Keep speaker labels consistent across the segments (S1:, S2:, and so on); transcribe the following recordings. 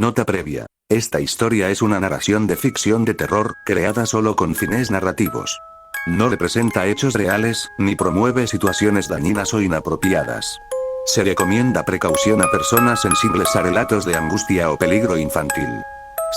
S1: Nota previa. Esta historia es una narración de ficción de terror, creada solo con fines narrativos. No representa hechos reales, ni promueve situaciones dañinas o inapropiadas. Se recomienda precaución a personas sensibles a relatos de angustia o peligro infantil.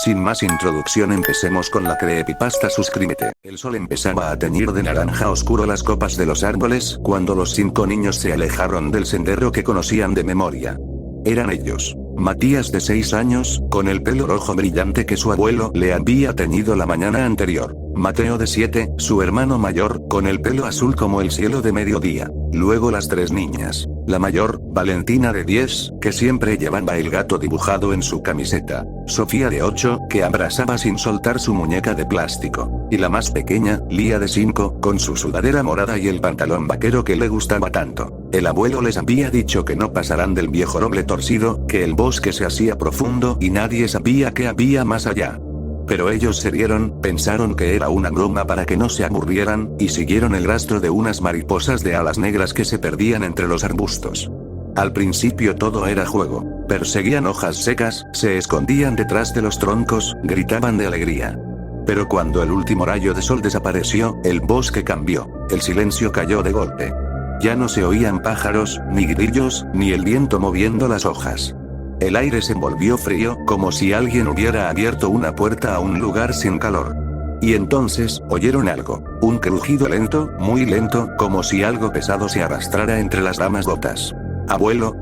S1: Sin más introducción, empecemos con la creepypasta. Suscríbete. El sol empezaba a teñir de naranja oscuro las copas de los árboles cuando los 5 niños se alejaron del sendero que conocían de memoria. Eran ellos: Matías, de 6 años, con el pelo rojo brillante que su abuelo le había teñido la mañana anterior. Mateo, de 7, su hermano mayor, con el pelo azul como el cielo de mediodía. Luego las 3 niñas. La mayor, Valentina, de 10, que siempre llevaba el gato dibujado en su camiseta. Sofía, de 8, que abrazaba sin soltar su muñeca de plástico. Y la más pequeña, Lía, de 5, con su sudadera morada y el pantalón vaquero que le gustaba tanto. El abuelo les había dicho que no pasaran del viejo roble torcido, que el bosque se hacía profundo y nadie sabía qué había más allá. Pero ellos se rieron, pensaron que era una broma para que no se aburrieran, y siguieron el rastro de unas mariposas de alas negras que se perdían entre los arbustos. Al principio todo era juego. Perseguían hojas secas, se escondían detrás de los troncos, gritaban de alegría. Pero cuando el último rayo de sol desapareció, el bosque cambió. El silencio cayó de golpe. Ya no se oían pájaros, ni grillos, ni el viento moviendo las hojas. El aire se volvió frío, como si alguien hubiera abierto una puerta a un lugar sin calor. Y entonces, oyeron algo. Un crujido lento, muy lento, como si algo pesado se arrastrara entre las ramas gotas. «Abuelo»,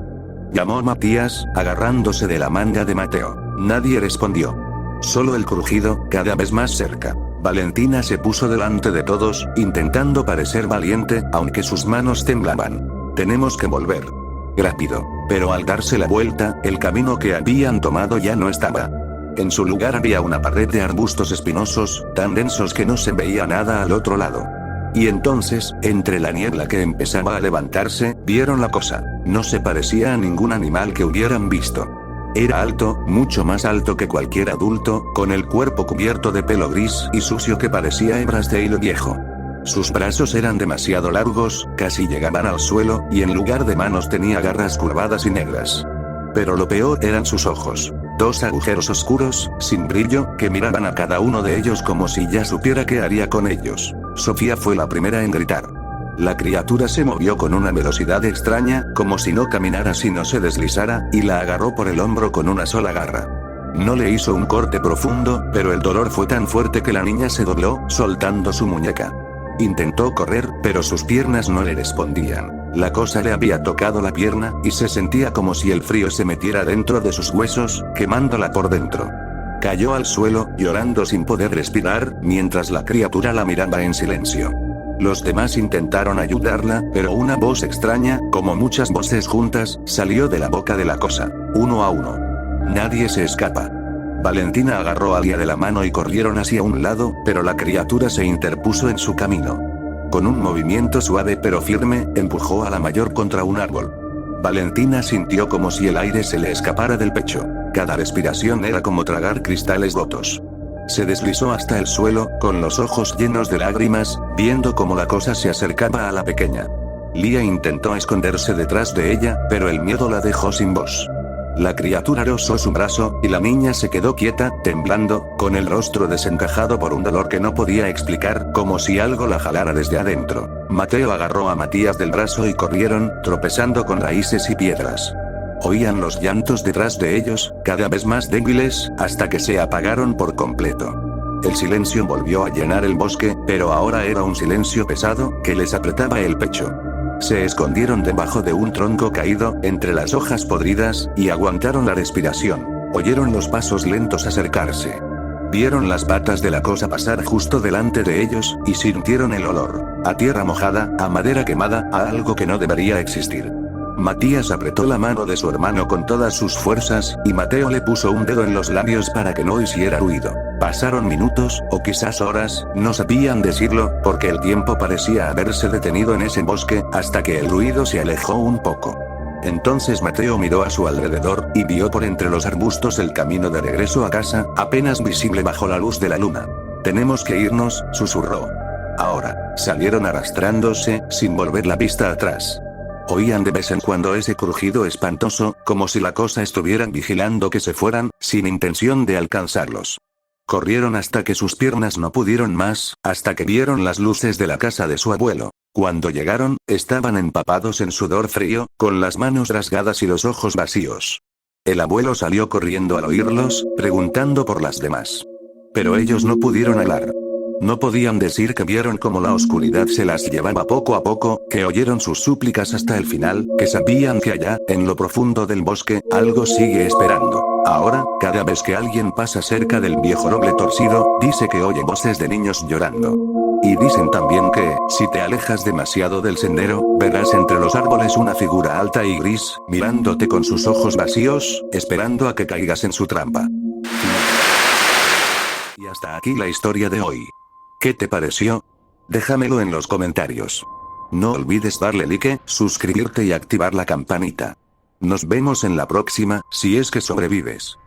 S1: llamó Matías, agarrándose de la manga de Mateo. Nadie respondió. Solo el crujido, cada vez más cerca. Valentina se puso delante de todos, intentando parecer valiente, aunque sus manos temblaban. «Tenemos que volver. Rápido». Pero al darse la vuelta, el camino que habían tomado ya no estaba. En su lugar había una pared de arbustos espinosos, tan densos que no se veía nada al otro lado. Y entonces, entre la niebla que empezaba a levantarse, vieron la cosa. No se parecía a ningún animal que hubieran visto. Era alto, mucho más alto que cualquier adulto, con el cuerpo cubierto de pelo gris y sucio que parecía hebras de hilo viejo. Sus brazos eran demasiado largos, casi llegaban al suelo, y en lugar de manos tenía garras curvadas y negras. Pero lo peor eran sus ojos. 2 agujeros oscuros, sin brillo, que miraban a cada uno de ellos como si ya supiera qué haría con ellos. Sofía fue la primera en gritar. La criatura se movió con una velocidad extraña, como si no caminara sino se deslizara, y la agarró por el hombro con una sola garra. No le hizo un corte profundo, pero el dolor fue tan fuerte que la niña se dobló, soltando su muñeca. Intentó correr, pero sus piernas no le respondían. La cosa le había tocado la pierna, y se sentía como si el frío se metiera dentro de sus huesos, quemándola por dentro. Cayó al suelo, llorando sin poder respirar, mientras la criatura la miraba en silencio. Los demás intentaron ayudarla, pero una voz extraña, como muchas voces juntas, salió de la boca de la cosa. 1 a 1. Nadie se escapa. Valentina agarró a Lía de la mano y corrieron hacia un lado, pero la criatura se interpuso en su camino. Con un movimiento suave pero firme, empujó a la mayor contra un árbol. Valentina sintió como si el aire se le escapara del pecho. Cada respiración era como tragar cristales rotos. Se deslizó hasta el suelo, con los ojos llenos de lágrimas, viendo cómo la cosa se acercaba a la pequeña. Lía intentó esconderse detrás de ella, pero el miedo la dejó sin voz. La criatura rozó su brazo, y la niña se quedó quieta, temblando, con el rostro desencajado por un dolor que no podía explicar, como si algo la jalara desde adentro. Mateo agarró a Matías del brazo y corrieron, tropezando con raíces y piedras. Oían los llantos detrás de ellos, cada vez más débiles, hasta que se apagaron por completo. El silencio volvió a llenar el bosque, pero ahora era un silencio pesado, que les apretaba el pecho. Se escondieron debajo de un tronco caído, entre las hojas podridas, y aguantaron la respiración. Oyeron los pasos lentos acercarse. Vieron las patas de la cosa pasar justo delante de ellos, y sintieron el olor. A tierra mojada, a madera quemada, a algo que no debería existir. Matías apretó la mano de su hermano con todas sus fuerzas, y Mateo le puso un dedo en los labios para que no hiciera ruido. Pasaron minutos, o quizás horas, no sabían decirlo, porque el tiempo parecía haberse detenido en ese bosque, hasta que el ruido se alejó un poco. Entonces Mateo miró a su alrededor, y vio por entre los arbustos el camino de regreso a casa, apenas visible bajo la luz de la luna. «Tenemos que irnos», susurró. Ahora. Salieron arrastrándose, sin volver la vista atrás. Oían de vez en cuando ese crujido espantoso, como si la cosa estuvieran vigilando que se fueran, sin intención de alcanzarlos. Corrieron hasta que sus piernas no pudieron más, hasta que vieron las luces de la casa de su abuelo. Cuando llegaron, estaban empapados en sudor frío, con las manos rasgadas y los ojos vacíos. El abuelo salió corriendo al oírlos, preguntando por las demás. Pero ellos no pudieron hablar. No podían decir que vieron cómo la oscuridad se las llevaba poco a poco, que oyeron sus súplicas hasta el final, que sabían que allá, en lo profundo del bosque, algo sigue esperando. Ahora, cada vez que alguien pasa cerca del viejo roble torcido, dice que oye voces de niños llorando. Y dicen también que, si te alejas demasiado del sendero, verás entre los árboles una figura alta y gris, mirándote con sus ojos vacíos, esperando a que caigas en su trampa. Y hasta aquí la historia de hoy. ¿Qué te pareció? Déjamelo en los comentarios. No olvides darle like, suscribirte y activar la campanita. Nos vemos en la próxima, si es que sobrevives.